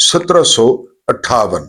1758,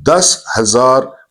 10,000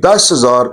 10,000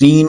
3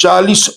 40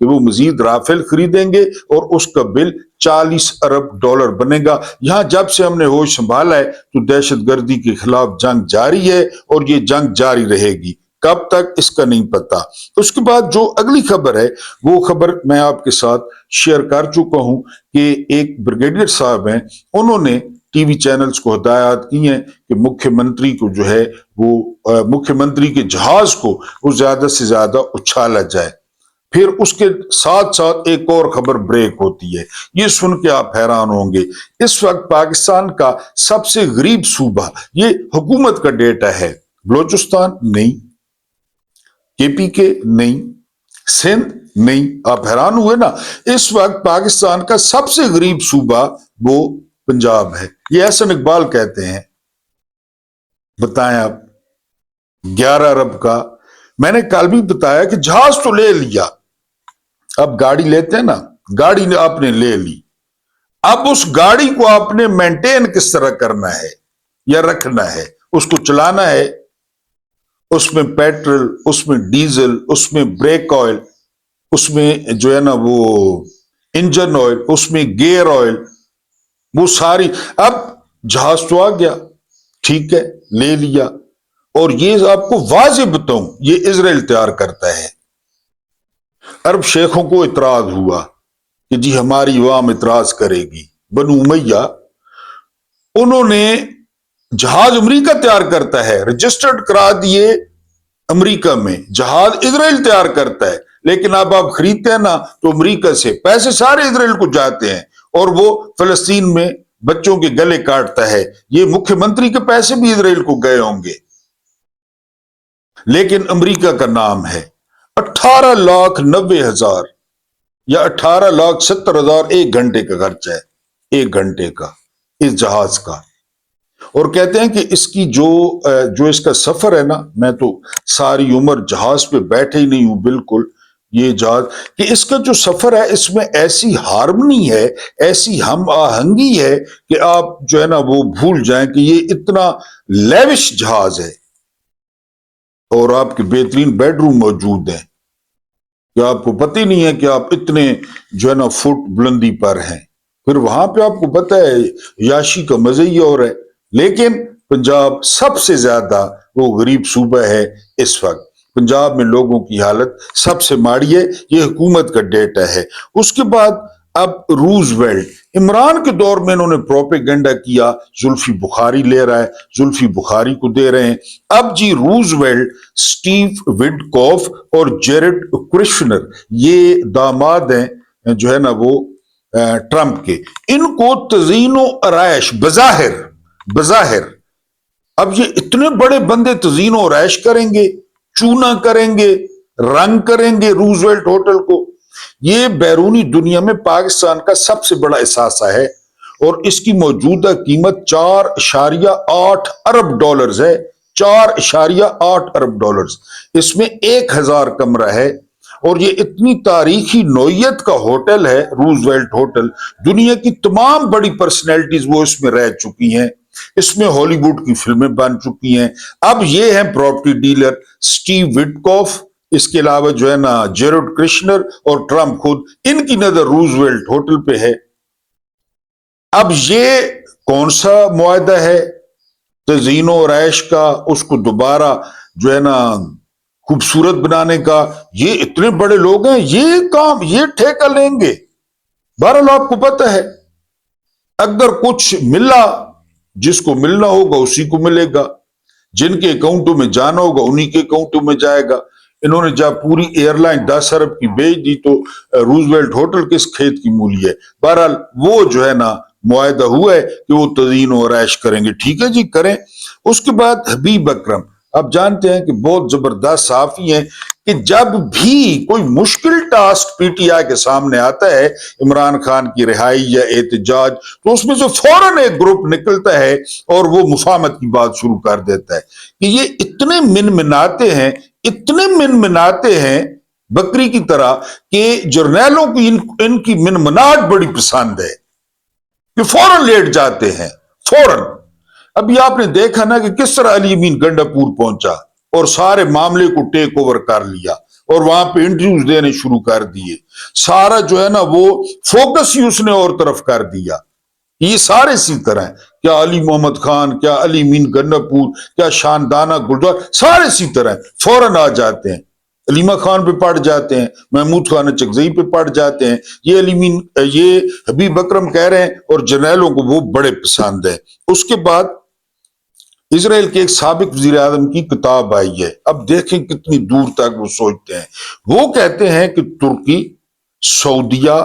کہ وہ مزید رافیل خریدیں گے اور اس کا بل $40 ارب بنے گا۔ یہاں جب سے ہم نے ہوش سنبھالا ہے تو دہشت گردی کے خلاف جنگ جاری ہے اور یہ جنگ جاری رہے گی، کب تک اس کا نہیں پتا۔ اس کے بعد جو اگلی خبر ہے وہ خبر میں آپ کے ساتھ شیئر کر چکا ہوں کہ ایک بریگیڈیئر صاحب ہیں، انہوں نے ٹی وی چینلز کو ہدایات کی ہیں کہ مکھیہ منتری کو جو ہے وہ مکھیہ منتری کے جہاز کو وہ زیادہ سے زیادہ اچھالا جائے۔ پھر اس کے ساتھ ساتھ ایک اور خبر بریک ہوتی ہے، یہ سن کے آپ حیران ہوں گے۔ اس وقت پاکستان کا سب سے غریب صوبہ، یہ حکومت کا ڈیٹا ہے، بلوچستان نہیں، کے پی کے نہیں، سندھ نہیں۔ آپ حیران ہوئے نا؟ اس وقت پاکستان کا سب سے غریب صوبہ وہ پنجاب ہے، یہ احسن اقبال کہتے ہیں۔ بتائیں آپ، 11 ارب کا، میں نے کل بھی بتایا کہ جہاز تو لے لیا، اب گاڑی لیتے ہیں نا، گاڑی نے آپ نے لے لی، اب اس گاڑی کو آپ نے مینٹین کس طرح کرنا ہے یا رکھنا ہے، اس کو چلانا ہے، اس میں پیٹرول، اس میں ڈیزل، اس میں بریک آئل، اس میں جو ہے نا وہ انجن آئل، اس میں گیئر آئل، وہ ساری، اب جہاز تو آ گیا، ٹھیک ہے، لے لیا، اور یہ آپ کو واضح بتاؤں یہ اسرائیل تیار کرتا ہے۔ عرب شیخوں کو اعتراض ہوا کہ جی ہماری عوام اعتراض کرے گی، بنو امیہ انہوں نے جہاز امریکہ تیار کرتا ہے، رجسٹرڈ کرا دیے امریکہ میں، جہاز اسرائیل تیار کرتا ہے، لیکن اب آپ خریدتے ہیں نا تو امریکہ سے پیسے سارے اسرائیل کو جاتے ہیں اور وہ فلسطین میں بچوں کے گلے کاٹتا ہے۔ یہ مکھیہ منتری کے پیسے بھی اسرائیل کو گئے ہوں گے، لیکن امریکہ کا نام ہے۔ 18,90,000 یا 18,70,000 ایک گھنٹے کا خرچہ ہے، ایک گھنٹے کا اس جہاز کا۔ اور کہتے ہیں کہ اس کی جو اس کا سفر ہے نا، میں تو ساری عمر جہاز پہ بیٹھے ہی نہیں ہوں بالکل، یہ جہاز کہ اس کا جو سفر ہے اس میں ایسی ہارمنی ہے، ایسی ہم آہنگی ہے کہ آپ جو ہے نا وہ بھول جائیں کہ یہ اتنا لیوش جہاز ہے، اور آپ کے بہترین بیڈ روم موجود ہیں کہ آپ کو پتہ ہی نہیں ہے کہ آپ اتنے جو ہے نا فٹ بلندی پر ہیں۔ پھر وہاں پہ آپ کو پتہ ہے یاشی کا مزہ ہی اور ہے، لیکن پنجاب سب سے زیادہ وہ غریب صوبہ ہے اس وقت۔ پنجاب میں لوگوں کی حالت سب سے ماڑی ہے، یہ حکومت کا ڈیٹا ہے۔ اس کے بعد اب روزویلٹ، عمران کے دور میں انہوں نے پروپیگنڈا کیا، زلفی بخاری لے رہا ہے، زلفی بخاری کو دے رہے ہیں۔ اب جی روزویلٹ، سٹیو وڈکوف اور جیرڈ کرشنر، یہ داماد ہیں جو ہے نا وہ ٹرمپ کے، ان کو تزئین و آرائش بظاہر اب یہ اتنے بڑے بندے تزئین و آرائش کریں گے، چونا کریں گے، رنگ کریں گے روزویلٹ ہوٹل کو۔ یہ بیرونی دنیا میں پاکستان کا سب سے بڑا اثاثہ ہے اور اس کی موجودہ قیمت $4.8 ارب ہے، $4.8 ارب۔ اس میں 1,000 کمرہ ہے اور یہ اتنی تاریخی نوعیت کا ہوٹل ہے روزویلٹ ہوٹل، دنیا کی تمام بڑی پرسنالٹیز وہ اس میں رہ چکی ہیں، اس میں ہالی ووڈ کی فلمیں بن چکی ہیں۔ اب یہ ہیں پراپرٹی ڈیلر سٹیو وڈکوف، اس کے علاوہ جو ہے نا جیرڈ کرشنر اور ٹرمپ خود، ان کی نظر روزویلٹ ہوٹل پہ ہے۔ اب یہ کون سا معاہدہ ہے تزئین و آرائش کا، اس کو دوبارہ جو ہے نا خوبصورت بنانے کا؟ یہ اتنے بڑے لوگ ہیں، یہ کام یہ ٹھیکہ لیں گے؟ بہرحال آپ کو پتہ ہے اگر کچھ ملا، جس کو ملنا ہوگا اسی کو ملے گا، جن کے اکاؤنٹوں میں جانا ہوگا انہی کے اکاؤنٹوں میں جائے گا۔ انہوں نے جب پوری ایئر لائن 10 ارب کی بیچ دی تو روزویلٹ ہوٹل کس کھیت کی مولی ہے؟ بہرحال وہ جو ہے نا معاہدہ ہوا ہے کہ وہ تزئین و آرائش کریں گے، ٹھیک ہے جی کریں۔ اس کے بعد حبیب اکرم، آپ جانتے ہیں کہ بہت زبردست صحافی ہیں کہ جب بھی کوئی مشکل ٹاسک پی ٹی آئی کے سامنے آتا ہے، عمران خان کی رہائی یا احتجاج، تو اس میں سے فوراً ایک گروپ نکلتا ہے اور وہ مفاہمت کی بات شروع کر دیتا ہے کہ یہ اتنے منمناتے ہیں بکری کی طرح کہ جرنیلوں کی ان کی منمناہٹ بڑی پسند ہے کہ فوراً لیٹ جاتے ہیں، فوراً۔ ابھی آپ نے دیکھا نا کہ کس طرح علی امین گنڈا پور پہنچا اور سارے معاملے کو ٹیک اوور کر لیا، اور وہاں پہ انٹرویوز دینے شروع کر دیے. سارا جو ہے نا وہ فوکس ہی اس نے اور طرف کر دیا. یہ سارے اسی طرح ہیں. کیا علی محمد خان, کیا علی مین گنڈپور, کیا شاندانہ گلزار, سارے اسی طرح ہیں. فوراً آ جاتے ہیں, علیمہ خان پہ پڑ جاتے ہیں, محمود خان چکزئی پہ پڑ جاتے ہیں. یہ حبیب اکرم کہہ رہے ہیں اور جرنیلوں کو وہ بڑے پسند ہے. اس کے بعد اسرائیل کے ایک سابق وزیر اعظم کی کتاب آئی ہے. اب دیکھیں کتنی دور تک وہ سوچتے ہیں. وہ کہتے ہیں کہ ترکی, سعودیہ,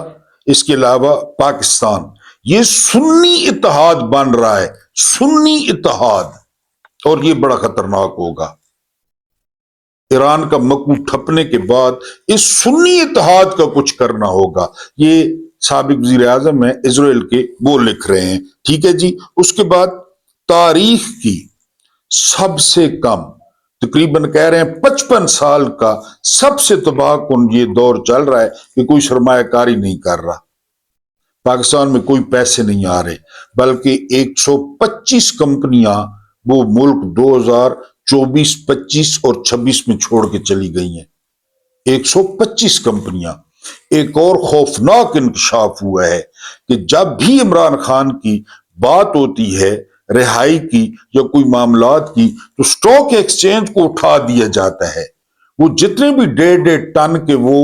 اس کے علاوہ پاکستان, یہ سنی اتحاد بن رہا ہے, سنی اتحاد, اور یہ بڑا خطرناک ہوگا. ایران کا مکو ٹھپنے کے بعد اس سنی اتحاد کا کچھ کرنا ہوگا. یہ سابق وزیر اعظم ہیں اسرائیل کے, وہ لکھ رہے ہیں. ٹھیک ہے جی. اس کے بعد تاریخ کی سب سے کم, تقریباً کہہ رہے ہیں 55 سال کا سب سے تباہ کن یہ دور چل رہا ہے کہ کوئی سرمایہ کاری نہیں کر رہا. پاکستان میں کوئی پیسے نہیں آ رہے, بلکہ 125 کمپنیاں وہ ملک 2024, 25 اور 26 میں چھوڑ کے چلی گئی ہیں. 125 کمپنیاں. ایک اور خوفناک انکشاف ہوا ہے کہ جب بھی عمران خان کی بات ہوتی ہے رہائی کی یا کوئی معاملات کی, تو سٹاک ایکسچینج کو اٹھا دیا جاتا ہے. وہ جتنے بھی 1.5 ٹن کے وہ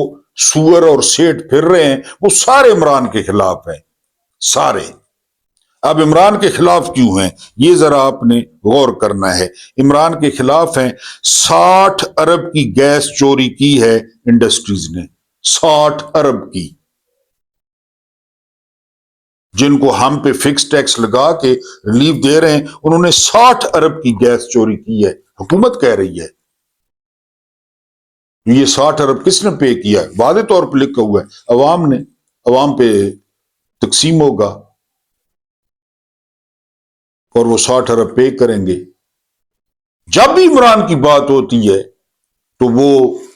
سور اور سیٹ پھر رہے ہیں وہ سارے عمران کے خلاف ہیں, سارے. اب عمران کے خلاف کیوں ہیں یہ ذرا آپ نے غور کرنا ہے. عمران کے خلاف ہیں, 60 ارب کی گیس چوری کی ہے انڈسٹریز نے, 60 ارب کی, جن کو ہم پہ فکس ٹیکس لگا کے ریلیف دے رہے ہیں, انہوں نے 60 ارب کی گیس چوری کی ہے. حکومت کہہ رہی ہے. یہ 60 ارب کس نے پے کیا ہے؟ واضح طور پہ لکھا ہوا ہے عوام نے. عوام پہ تقسیم ہوگا اور وہ 60 ارب پے کریں گے. جب بھی عمران کی بات ہوتی ہے تو وہ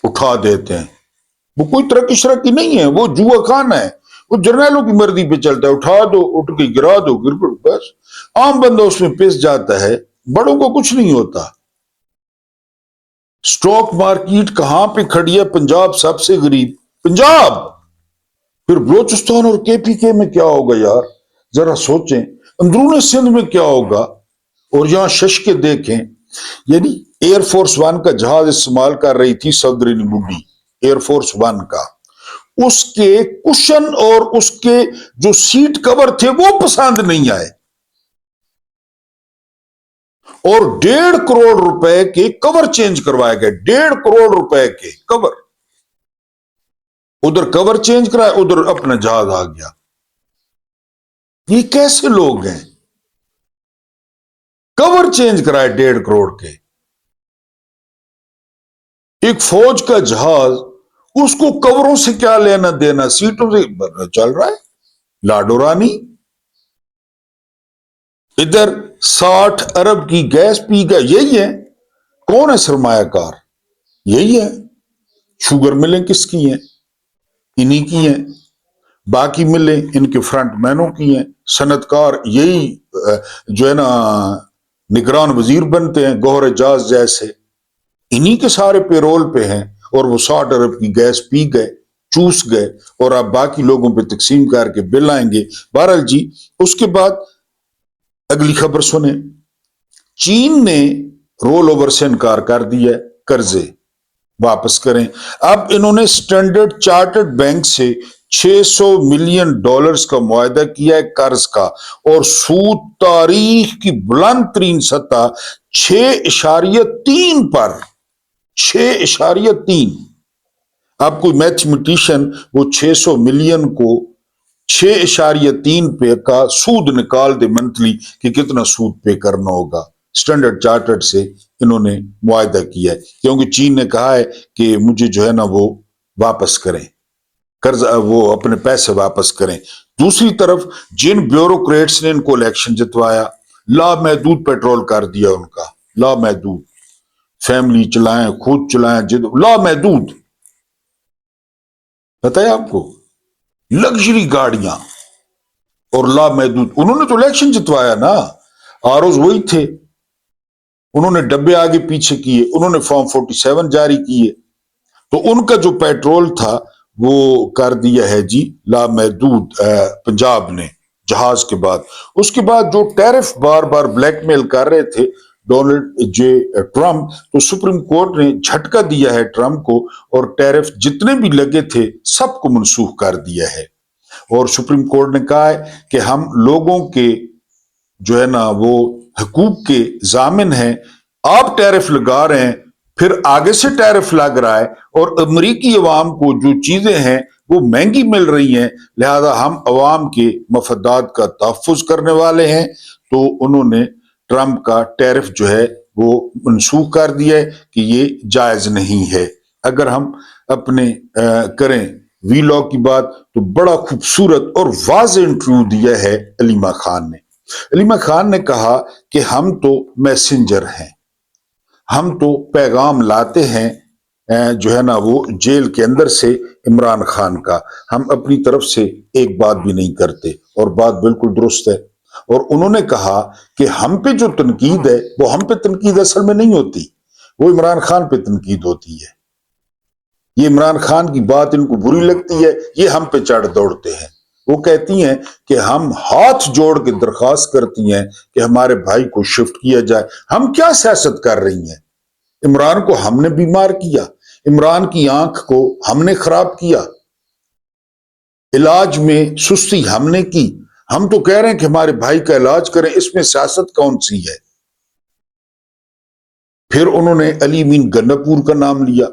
اٹھا دیتے ہیں. وہ کوئی ترقی شرقی نہیں ہے, وہ جوا خانہ ہے. وہ جرنیلوں کی مرضی پہ چلتا ہے, اٹھا دو, اٹھ کے گرا دو, گر پڑ, بس. عام بندہ اس میں پس جاتا ہے, بڑوں کو کچھ نہیں ہوتا. سٹاک مارکیٹ کہاں پہ کھڑی ہے؟ پنجاب سب سے غریب پنجاب. پھر بلوچستان اور کے پی کے میں کیا ہوگا یار, ذرا سوچیں. اندرون سندھ میں کیا ہوگا؟ اور یہاں شش کے دیکھیں, یعنی ایئر فورس 1 کا جہاز استعمال کر رہی تھی صدرنی بڈی, ایئر فورس 1 کا, اس کے کشن اور اس کے جو سیٹ کور تھے وہ پسند نہیں آئے, اور 1.5 کروڑ روپے کے کور چینج کروائے گئے. 1.5 کروڑ روپے کے کور, ادھر کور چینج کرائے, ادھر اپنا جہاز آ گیا. یہ کیسے لوگ ہیں؟ کور چینج کرائے 1.5 کروڑ کے. ایک فوج کا جہاز, اس کو کوروں سے کیا لینا دینا, سیٹوں سے چل رہا ہے لاڈو رانی. ادھر 60 ارب کی گیس پی گیا. یہی ہے. کون ہے سرمایہ کار؟ یہی ہے. شوگر ملیں کس کی ہیں؟ انہی کی ہیں. باقی ملیں ان کے فرنٹ مینوں کی ہیں. صنعت کار یہی جو ہے نا نگران وزیر بنتے ہیں, گوہر اعجاز جیسے, انہی کے سارے پیرول پہ ہیں. اور وہ 60 ارب کی گیس پی گئے, چوس گئے, اور اب باقی لوگوں پہ تقسیم کر کے بل آئیں گے. بہرحال جی, اس کے بعد اگلی خبر سنیں. چین نے رول اوور سے انکار کر دیا, قرضے واپس کریں. اب انہوں نے سٹینڈرڈ چارٹرڈ بینک سے $600 ملین کا معاہدہ کیا ہے قرض کا, اور سود تاریخ کی بلند ترین سطح 6.3 پر, 6.3. اب کوئی میتھمیٹیشین وہ 600 ملین کو 6.3 پہ کا سود نکال دے منتھلی کہ کتنا سود پے کرنا ہوگا. سٹینڈرڈ چارٹرڈ سے انہوں نے معاہدہ کیا ہے, کیونکہ چین نے کہا ہے کہ مجھے جو ہے نا وہ واپس کریں قرض, وہ اپنے پیسے واپس کریں. دوسری طرف جن بیوروکریٹس نے ان کو الیکشن جتوایا, لامحدود پیٹرول کر دیا ان کا, لامحدود, فیملی چلائیں, خود چلائیں, لامحدود. پتہ ہے آپ کو, لگژری گاڑیاں اور لامحدود. انہوں نے تو الیکشن جتوایا نا, آروز وہی تھے. انہوں نے ڈبے آگے پیچھے کیے, انہوں نے فارم 47 جاری کیے. تو ان کا جو پیٹرول تھا وہ کر دیا ہے جی لامحدود پنجاب نے جہاز کے بعد۔ اس کے بعد جو ٹیرف بار بار بلیک میل کر رہے تھے ڈونلڈ جے ٹرمپ، تو سپریم کورٹ نے جھٹکا دیا ہے ٹرمپ کو، اور ٹیرف جتنے بھی لگے تھے سب کو منسوخ کر دیا ہے۔ اور سپریم کورٹ نے کہا ہے کہ ہم لوگوں کے جو ہے نا وہ حقوق کے ضامن ہیں، آپ ٹیرف لگا رہے ہیں، پھر آگے سے ٹیرف لگ رہا ہے، اور امریکی عوام کو جو چیزیں ہیں وہ مہنگی مل رہی ہیں، لہذا ہم عوام کے مفادات کا تحفظ کرنے والے ہیں۔ تو انہوں نے ٹرمپ کا ٹیرف جو ہے وہ منسوخ کر دیا ہے کہ یہ جائز نہیں ہے۔ اگر ہم اپنے کریں وی لاگ کی بات، تو بڑا خوبصورت اور واضح انٹرویو دیا ہے علیمہ خان نے۔ علیمہ خان نے کہا کہ ہم تو میسنجر ہیں، ہم تو پیغام لاتے ہیں جو ہے نا وہ جیل کے اندر سے عمران خان کا، ہم اپنی طرف سے ایک بات بھی نہیں کرتے، اور بات بالکل درست ہے۔ اور انہوں نے کہا کہ ہم پہ جو تنقید ہے وہ ہم پہ تنقید اصل میں نہیں ہوتی، وہ عمران خان پہ تنقید ہوتی ہے۔ یہ عمران خان کی بات ان کو بری لگتی ہے، یہ ہم پہ چڑھ دوڑتے ہیں۔ وہ کہتی ہیں کہ ہم ہاتھ جوڑ کے درخواست کرتی ہیں کہ ہمارے بھائی کو شفٹ کیا جائے۔ ہم کیا سیاست کر رہی ہیں؟ عمران کو ہم نے بیمار کیا، عمران کی آنکھ کو ہم نے خراب کیا، علاج میں سستی ہم نے کی، ہم تو کہہ رہے ہیں کہ ہمارے بھائی کا علاج کریں، اس میں سیاست کون سی ہے؟ پھر انہوں نے علی امین گناپور کا نام لیا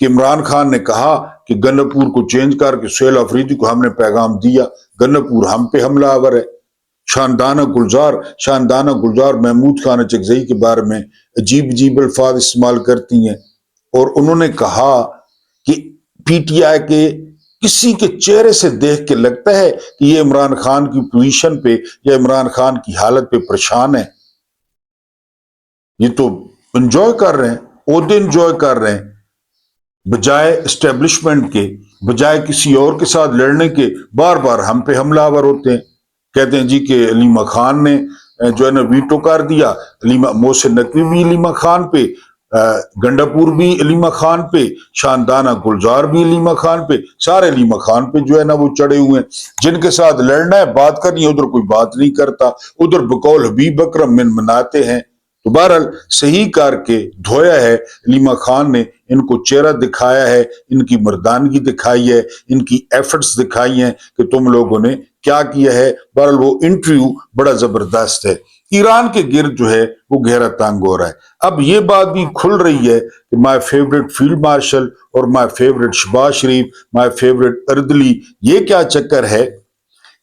کہ عمران خان نے کہا کہ گناپور کو چینج کر کے سہیل آفریدی کو ہم نے پیغام دیا، گناپور ہم پہ حملہ آور ہے۔ شاندانہ گلزار محمود خان چکزئی کے بارے میں عجیب عجیب الفاظ استعمال کرتی ہیں، اور انہوں نے کہا کہ پی ٹی آئی کے کسی کے چہرے سے دیکھ کے لگتا ہے کہ یہ عمران خان کی پوزیشن پہ یا عمران خان کی حالت پہ پریشان ہے، یہ تو انجوائے کر رہے ہیں، عہدے انجوائے کر رہے ہیں، بجائے اسٹیبلشمنٹ کے، بجائے کسی اور کے ساتھ لڑنے کے، بار بار ہم پہ حملہ آور ہوتے ہیں۔ کہتے ہیں جی کہ علیمہ خان نے جو ہے نا ویٹو کر دیا، محسن نقوی بھی علیمہ خان پہ، گنڈاپور بھی علیمہ خان پہ، شاندانہ گلزار بھی علیمہ خان پہ، سارے علیمہ خان پہ جو ہے نا وہ چڑھے ہوئے ہیں۔ جن کے ساتھ لڑنا ہے، بات کرنی ہے، ادھر کوئی بات نہیں کرتا، ادھر بقول حبیب اکرم من مناتے ہیں۔ تو بہرحال صحیح کر کے دھویا ہے علیمہ خان نے، ان کو چہرہ دکھایا ہے، ان کی مردانگی دکھائی ہے، ان کی ایفرٹس دکھائی ہیں کہ تم لوگوں نے کیا کیا ہے۔ بہرحال وہ انٹرویو بڑا زبردست ہے۔ ایران کے گرد جو ہے وہ گہرا تنگ ہو رہا ہے۔ اب یہ بات بھی کھل رہی ہے کہ مائی فیوریٹ فیلڈ مارشل اور my favourite Shahbaz Sharif, my favourite اردلی، یہ کیا چکر ہے؟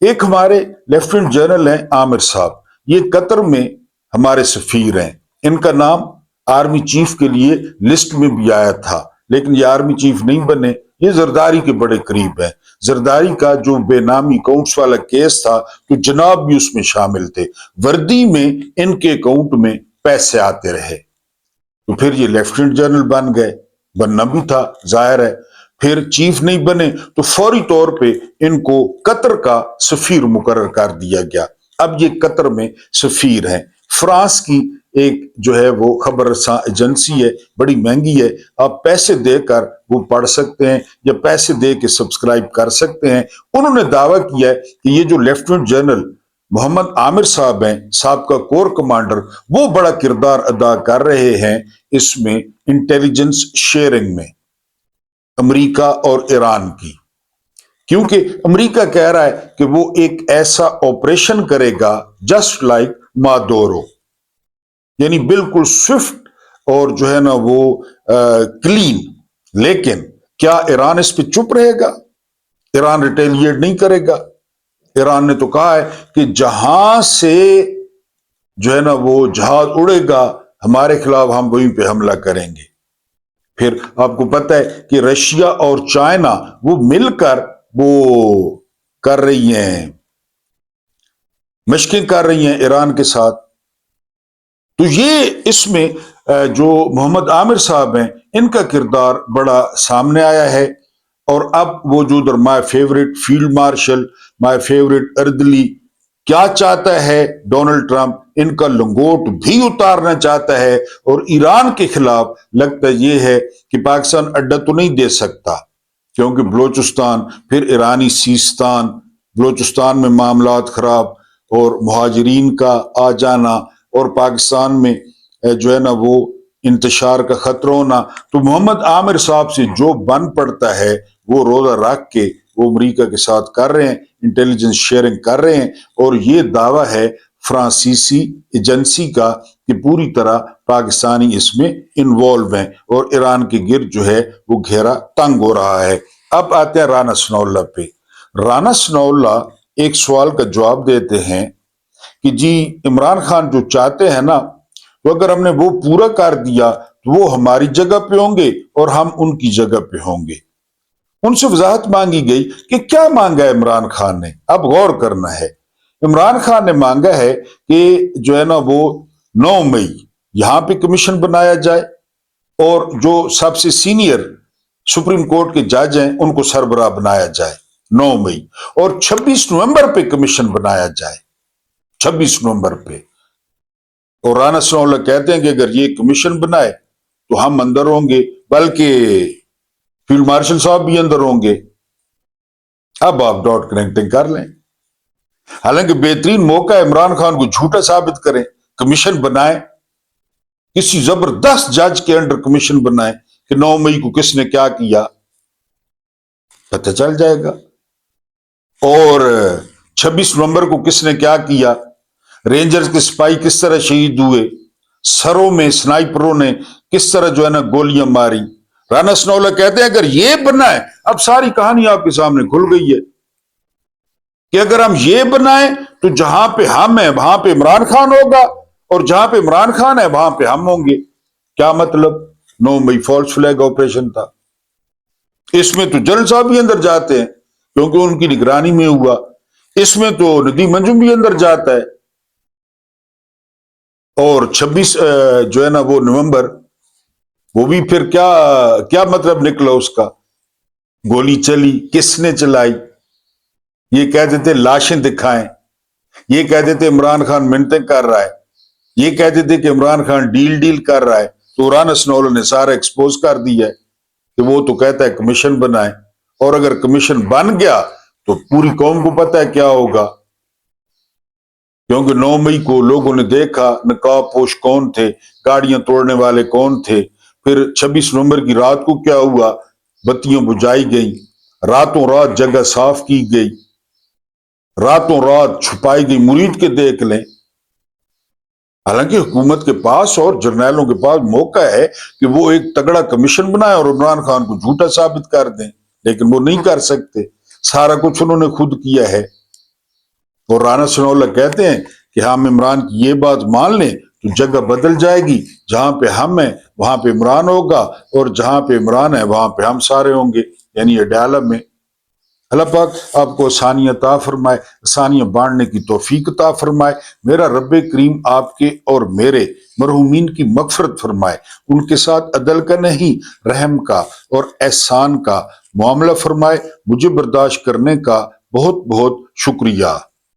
ایک ہمارے لیفٹیننٹ جنرل ہیں عامر صاحب، یہ قطر میں ہمارے سفیر ہیں، ان کا نام آرمی چیف کے لیے لسٹ میں بھی آیا تھا، لیکن یہ آرمی چیف نہیں بنے، یہ زرداری کے بڑے قریب ہیں۔ زرداری کا جو بے نامی اکاؤنٹس والا کیس تھا تو جناب بھی اس میں شامل تھے، وردی میں ان کے اکاؤنٹ میں پیسے آتے رہے، تو پھر یہ لیفٹیننٹ جنرل بن گئے، بننا بھی تھا ظاہر ہے۔ پھر چیف نہیں بنے تو فوری طور پہ ان کو قطر کا سفیر مقرر کر دیا گیا۔ اب یہ قطر میں سفیر ہیں۔ فرانس کی ایک جو ہے وہ خبر رساں ایجنسی ہے، بڑی مہنگی ہے، آپ پیسے دے کر وہ پڑھ سکتے ہیں یا پیسے دے کے سبسکرائب کر سکتے ہیں۔ انہوں نے دعویٰ کیا ہے کہ یہ جو لیفٹیننٹ جنرل محمد عامر صاحب ہیں، سابقہ کور کمانڈر، وہ بڑا کردار ادا کر رہے ہیں اس میں انٹیلیجنس شیئرنگ میں امریکہ اور ایران کی، کیونکہ امریکہ کہہ رہا ہے کہ وہ ایک ایسا آپریشن کرے گا جسٹ لائک مادورو، یعنی بالکل سوئفٹ اور جو ہے نا وہ کلین۔ لیکن کیا ایران اس پہ چپ رہے گا؟ ایران ریٹیلیٹ نہیں کرے گا۔ ایران نے تو کہا ہے کہ جہاں سے جو ہے نا وہ جہاز اڑے گا ہمارے خلاف ہم وہیں پہ حملہ کریں گے۔ پھر آپ کو پتہ ہے کہ رشیا اور چائنا وہ مل کر وہ کر رہی ہیں، مشقیں کر رہی ہیں ایران کے ساتھ۔ تو یہ اس میں جو محمد عامر صاحب ہیں ان کا کردار بڑا سامنے آیا ہے، اور اب وہ جو ادھر my favourite field marshal, my favourite اردلی، کیا چاہتا ہے ڈونلڈ ٹرمپ ان کا لنگوٹ بھی اتارنا چاہتا ہے، اور ایران کے خلاف لگتا یہ ہے کہ پاکستان اڈا تو نہیں دے سکتا، کیونکہ بلوچستان پھر ایرانی سیستان، بلوچستان میں معاملات خراب اور مہاجرین کا آ جانا اور پاکستان میں جو ہے نا وہ انتشار کا خطرہ ہونا، تو محمد عامر صاحب سے جو بن پڑتا ہے وہ روزہ رکھ کے وہ امریکہ کے ساتھ کر رہے ہیں، انٹیلیجنس شیئرنگ کر رہے ہیں، اور یہ دعویٰ ہے فرانسیسی ایجنسی کا کہ پوری طرح پاکستانی اس میں انوالو ہیں، اور ایران کے گرد جو ہے وہ گھیرا تنگ ہو رہا ہے۔ اب آتے ہیں رانا ثناء اللہ پہ۔ رانا ثناء اللہ ایک سوال کا جواب دیتے ہیں کہ جی عمران خان جو چاہتے ہیں نا، تو اگر ہم نے وہ پورا کر دیا تو وہ ہماری جگہ پہ ہوں گے اور ہم ان کی جگہ پہ ہوں گے۔ ان سے وضاحت مانگی گئی کہ کیا مانگا ہے عمران خان نے، اب غور کرنا ہے۔ عمران خان نے مانگا ہے کہ جو ہے نا وہ 9 مئی یہاں پہ کمیشن بنایا جائے، اور جو سب سے سینئر سپریم کورٹ کے جج ہیں ان کو سربراہ بنایا جائے 9 مئی، اور 26 نومبر پہ کمیشن بنایا جائے، 26 نومبر پہ۔ اور رانا ثناء اللہ کہتے ہیں کہ اگر یہ کمیشن بنائے تو ہم اندر ہوں گے، بلکہ فیلڈ مارشل صاحب بھی اندر ہوں گے۔ اب آپ ڈاٹ کنیکٹنگ کر لیں۔ حالانکہ بہترین موقع ہے عمران خان کو جھوٹا ثابت کریں، کمیشن بنائیں، کسی زبردست جج کے انڈر کمیشن بنائیں کہ 9 مئی کو کس نے کیا کیا، پتہ چل جائے گا، اور 26 نومبر کو کس نے کیا کیا، رینجرز کے سپاہی کس طرح شہید ہوئے، سروں میں سنائپروں نے کس طرح جو ہے نا گولیاں ماری۔ رانا ثناء اللہ کہتے ہیں اگر یہ بنائیں، اب ساری کہانی آپ کے سامنے کھل گئی ہے کہ اگر ہم یہ بنائیں تو جہاں پہ ہم ہیں وہاں پہ عمران خان ہوگا، اور جہاں پہ عمران خان ہے وہاں پہ ہم ہوں گے۔ کیا مطلب؟ 9 مئی فالس فلیگ آپریشن تھا، اس میں تو جنرل صاحب بھی اندر جاتے ہیں کیونکہ ان کی نگرانی میں ہوا، اس میں تو ندیم انجم بھی اندر جاتا ہے، اور 26 جو ہے نا وہ نومبر، وہ بھی پھر کیا مطلب نکلا اس کا؟ گولی چلی، کس نے چلائی؟ یہ کہتے تھے لاشیں دکھائیں، یہ کہتے تھے عمران خان منتیں کر رہا ہے، یہ کہتے تھے کہ عمران خان ڈیل کر رہا ہے، تو رانا ثناء اللہ نے سارا ایکسپوز کر دیا ہے کہ وہ تو کہتا ہے کمیشن بنائے، اور اگر کمیشن بن گیا تو پوری قوم کو پتہ ہے کیا ہوگا، کیونکہ 9 مئی کو لوگوں نے دیکھا نقاب پوش کون تھے، گاڑیاں توڑنے والے کون تھے، پھر 26 نومبر کی رات کو کیا ہوا، بتیاں بجھائی گئیں، راتوں رات جگہ صاف کی گئی، راتوں رات چھپائی گئی، مرید کے دیکھ لیں۔ حالانکہ حکومت کے پاس اور جرنیلوں کے پاس موقع ہے کہ وہ ایک تگڑا کمیشن بنائے اور عمران خان کو جھوٹا ثابت کر دیں، لیکن وہ نہیں کر سکتے، سارا کچھ انہوں نے خود کیا ہے۔ اور رانا ثناء اللہ کہتے ہیں کہ ہم عمران کی یہ بات مان لیں تو جگہ بدل جائے گی، جہاں پہ ہم ہیں وہاں پہ عمران ہوگا، اور جہاں پہ عمران ہے وہاں پہ ہم سارے ہوں گے، یعنی اڈیالہ میں۔ اللہ پاک آپ کو آسانی عطا فرمائے، آسانیاں بانٹنے کی توفیق عطا فرمائے۔ میرا رب کریم آپ کے اور میرے مرحومین کی مغفرت فرمائے، ان کے ساتھ عدل کا نہیں رحم کا اور احسان کا معاملہ فرمائے۔ مجھے برداشت کرنے کا بہت بہت شکریہ۔